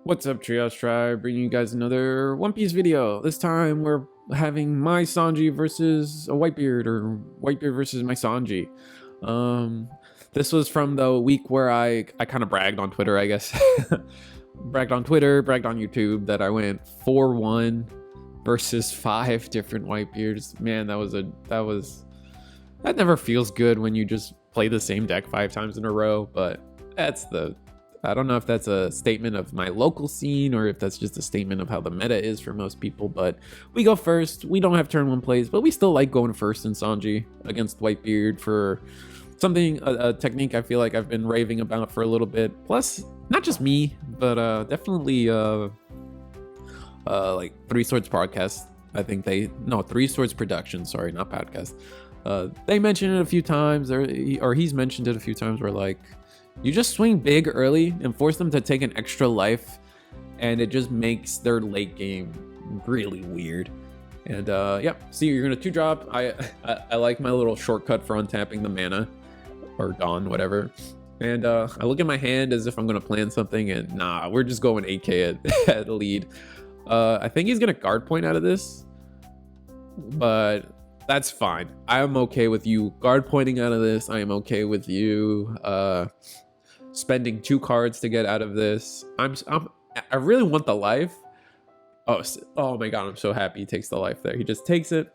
What's up, Trios Tribe? Bringing you guys another One Piece video. This time we're having my Sanji versus a Whitebeard, or Whitebeard versus my Sanji. This was from the week where I kind of bragged on Twitter, I guess. Bragged on Twitter, bragged on YouTube that I went 4-1 versus 5 different Whitebeards. Man, that never feels good when you just play the same deck 5 times in a row, but I don't know if that's a statement of my local scene or if that's just a statement of how the meta is for most people, but we go first. We don't have turn 1 plays, but we still like going first in Sanji against Whitebeard for something, a technique I feel like I've been raving about for a little bit. Plus, not just me, but definitely like Three Swords podcast. I think Three Swords production, sorry, not podcast. They mentioned it a few times, or he's mentioned it a few times, where like, you just swing big early and force them to take an extra life, and it just makes their late game really weird. And yeah, see, you're gonna 2-drop. I like my little shortcut for untapping the mana, or Dawn, whatever. And I look at my hand as if I'm gonna plan something, and nah, we're just going 8k at lead. I think he's gonna guard point out of this, but that's fine. I am okay with you guard pointing out of this. I am okay with you spending 2 cards to get out of this. I really want the life. Oh my god, I'm so happy he takes the life there. He just takes it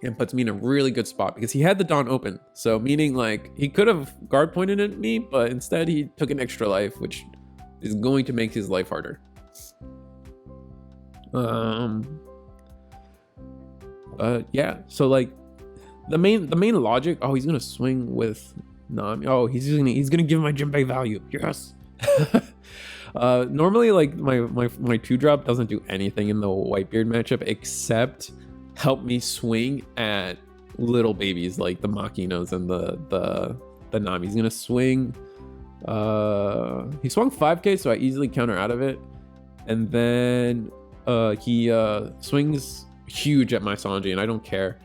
and puts me in a really good spot because he had the Dawn open. So meaning like he could have guard pointed at me, but instead he took an extra life, which is going to make his life harder. Yeah, so like the main logic. Oh, he's gonna swing with Nami. Oh, he's gonna give my Jinbei value. Yes. Normally, like my 2-drop doesn't do anything in the Whitebeard matchup except help me swing at little babies like the Makinos and the Nami. He's gonna swing. He swung 5k, so I easily counter out of it, and then he swings huge at my Sanji, and I don't care.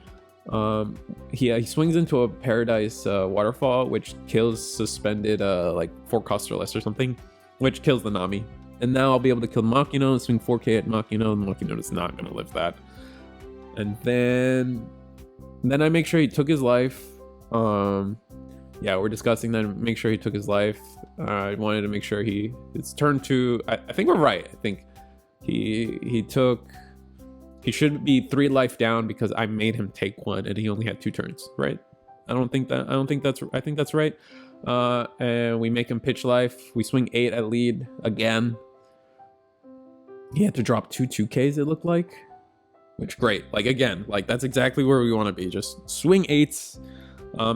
He swings into a Paradise waterfall, which kills suspended like 4 cost or less or something, which kills the Nami. And now I'll be able to kill Makino and swing 4k at Makino, and Makino is not going to live that. And then I make sure he took his life. Yeah, we're discussing that. Make sure he took his life. I wanted to make sure it's turn 2. I think we're right. I think he should be 3 life down because I made him take 1 and he only had 2 turns, right? I think that's right. And we make him pitch life. We swing 8 at lead again. He had to drop 2 2Ks, it looked like, which great. Like again, like that's exactly where we want to be. Just swing 8s.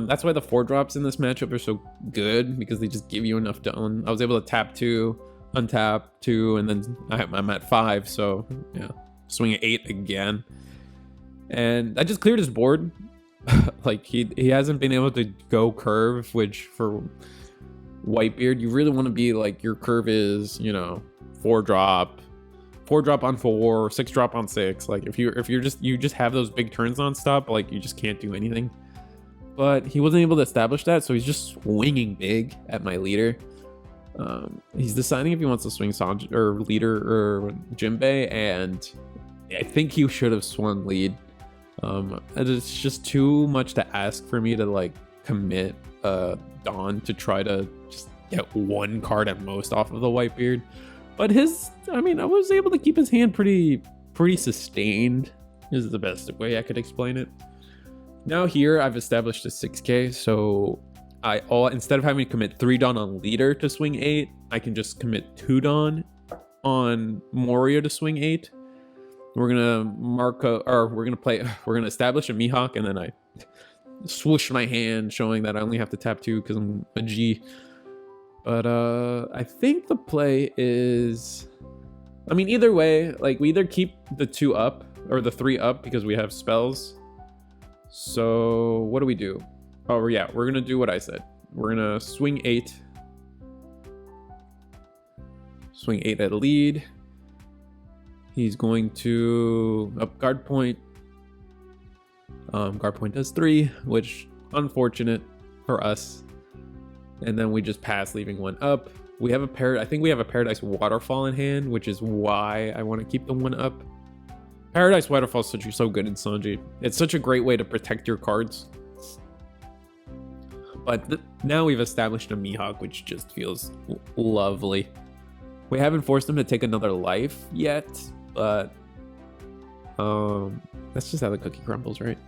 That's why the 4-drops in this matchup are so good, because they just give you enough to own. I was able to tap 2, untap 2, and then I'm at 5. So yeah. Swing 8 again, and I just cleared his board. Like he hasn't been able to go curve, which for Whitebeard you really want to be like, your curve is 4-drop on 4, 6-drop on 6. Like if you just have those big turns non-stop, like you just can't do anything. But he wasn't able to establish that, so he's just swinging big at my leader. He's deciding if he wants to swing Sanji or leader or Jinbei, and I think he should have swung lead. It's just too much to ask for me to like commit Dawn to try to just get 1 card at most off of the Whitebeard. But I was able to keep his hand pretty sustained, is the best way I could explain it. Now here I've established a 6k, so instead of having to commit 3 Dawn on leader to swing 8, I can just commit 2 Dawn on Moria to swing 8. We're gonna establish a Mihawk, and then I swoosh my hand, showing that I only have to tap 2 because I'm a G. But I think the play is, either way, like we either keep the 2 up or the 3 up because we have spells. So what do we do? Oh yeah, we're gonna do what I said. We're gonna swing 8. Swing 8 at lead. He's going to up guard point. Guard point does 3, which unfortunate for us. And then we just pass, leaving 1 up. We have I think we have a Paradise Waterfall in hand, which is why I want to keep the 1-up. Paradise Waterfall is so good in Sanji. It's such a great way to protect your cards. But now we've established a Mihawk, which just feels lovely. We haven't forced him to take another life yet, but that's just how the cookie crumbles, right?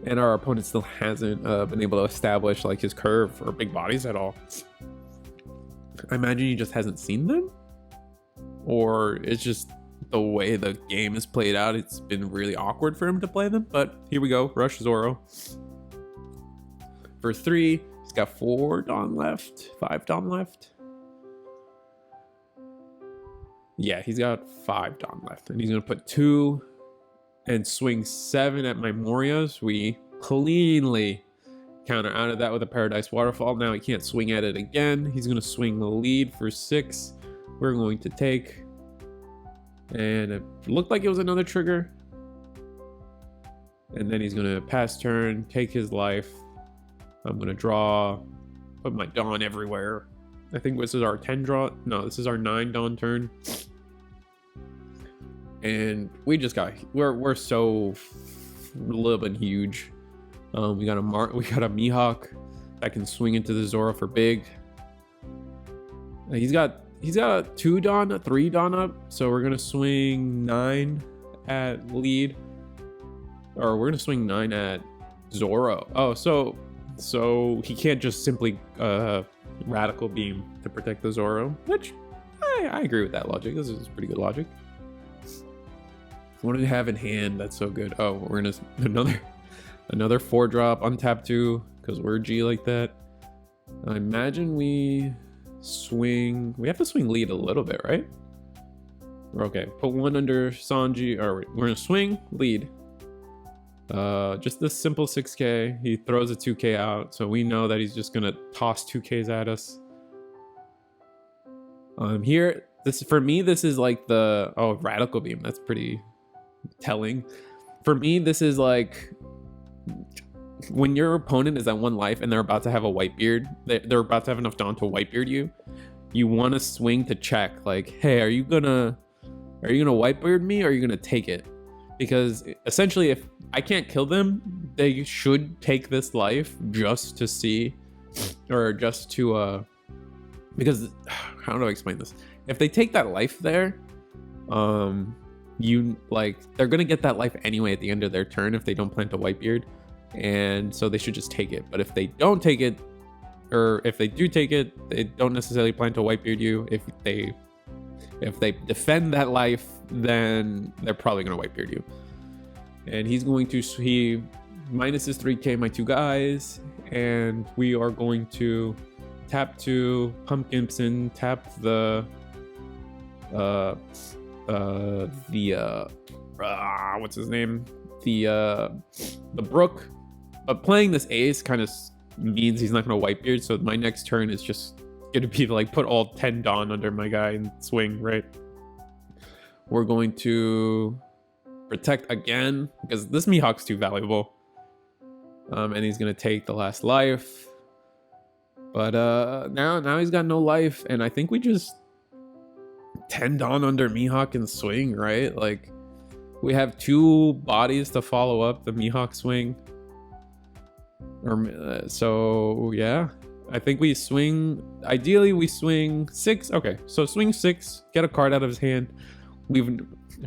And our opponent still hasn't been able to establish like his curve or big bodies at all. I imagine he just hasn't seen them, or it's just the way the game is played out. It's been really awkward for him to play them, but here we go. Rush Zoro. For 3, he's got 4 Dawn left, 5 Dawn left. Yeah, he's got 5 Dawn left, and he's gonna put 2 and swing 7 at my Morias. We cleanly counter out of that with a Paradise Waterfall. Now he can't swing at it again. He's gonna swing the lead for 6. We're going to take, and it looked like it was another trigger. And then he's gonna pass turn, take his life. I'm gonna draw, put my Dawn everywhere. I think this is our 10 draw. No, this is our 9 Dawn turn. And we just got, we're so little and huge. We got a Mihawk that can swing into the Zoro for big. He's got 2 Dawn, 3 Dawn up. So we're gonna swing 9 at lead, or we're gonna swing 9 at Zoro. Oh, so he can't just simply Radical Beam to protect the Zoro, which I agree with that logic. This is pretty good logic. What do we have in hand that's so good? Oh, we're gonna another 4-drop, untap 2, because we're G like that. I imagine we have to swing lead a little bit, right? Okay, put 1 under Sanji, or we're gonna swing lead. Just this simple 6k. He throws a 2k out, so we know that he's just gonna toss 2ks at us. Here, for me, this is like the Radical Beam. That's pretty telling. For me, this is like when your opponent is at 1 life and they're about to have a Whitebeard. They're about to have enough Dawn to Whitebeard you. You want to swing to check, like, hey, are you gonna Whitebeard me, or are you gonna take it? Because essentially, if I can't kill them, they should take this life just to see, or just to, because, how do I explain this? If they take that life there, they're gonna get that life anyway at the end of their turn if they don't plan to Whitebeard, and so they should just take it. But if they don't take it, or if they do take it, they don't necessarily plan to Whitebeard you. If they defend that life, then they're probably gonna Whitebeard you. And he's going to, he minuses 3k my 2 guys, and we are going to tap 2 Pumpkinson, tap the what's his name, the Brook. But playing this ace kind of means he's not gonna Whitebeard, so my next turn is just gonna be like put all 10 Dawn under my guy and swing, right? We're going to protect again because this Mihawk's too valuable, and he's gonna take the last life. But now he's got no life, and I think we just 10 Dawn under Mihawk and swing, right? Like, we have 2 bodies to follow up the Mihawk swing. Or so yeah, I think we swing. Ideally, we swing 6. Okay, so swing 6, get a card out of his hand.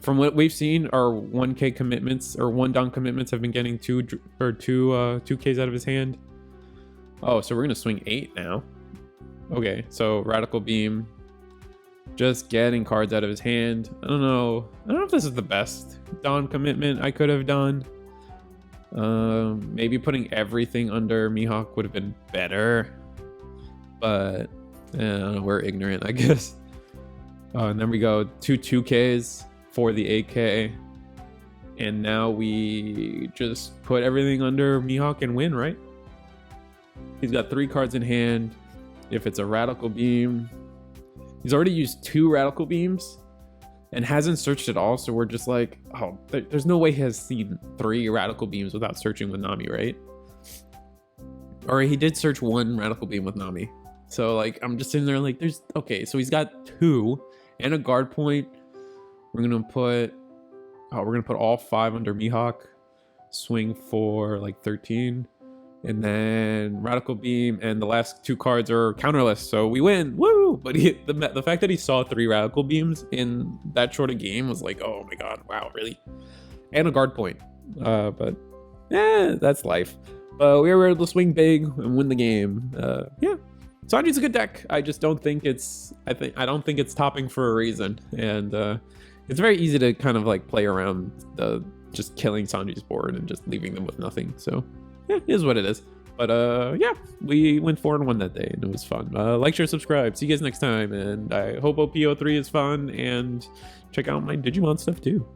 From what we've seen, our 1k commitments or 1 Dawn commitments have been getting 2Ks out of his hand. Oh, so we're gonna swing 8 now. Okay, so Radical Beam, just getting cards out of his hand. I don't know if this is the best Dawn commitment I could have done. Maybe putting everything under Mihawk would have been better, but we're ignorant, I guess. And then we go 2Ks for the 8k, and now we just put everything under Mihawk and win, right? He's got 3 cards in hand. If it's a Radical Beam, he's already used 2 Radical Beams and hasn't searched at all, so we're just like, oh, there's no way he has seen 3 Radical Beams without searching with Nami, right? Or he did search 1 Radical Beam with Nami. So like I'm just sitting there like there's okay, so he's got 2 and a guard point. We're gonna put all 5 under Mihawk, swing for like 13, and then Radical Beam, and the last 2 cards are counterless, so we win. Woo! But the fact that he saw 3 Radical Beams in that short a game was like, oh my god, wow, really? And a guard point. But that's life. But we were able to swing big and win the game. Yeah. Sanji's a good deck. I just don't think it's I don't think it's topping for a reason. And it's very easy to kind of like play around just killing Sanji's board and just leaving them with nothing. So yeah, it is what it is. But yeah, we went 4-1 that day and it was fun. Like, share, subscribe. See you guys next time. And I hope OP03 is fun, and check out my Digimon stuff too.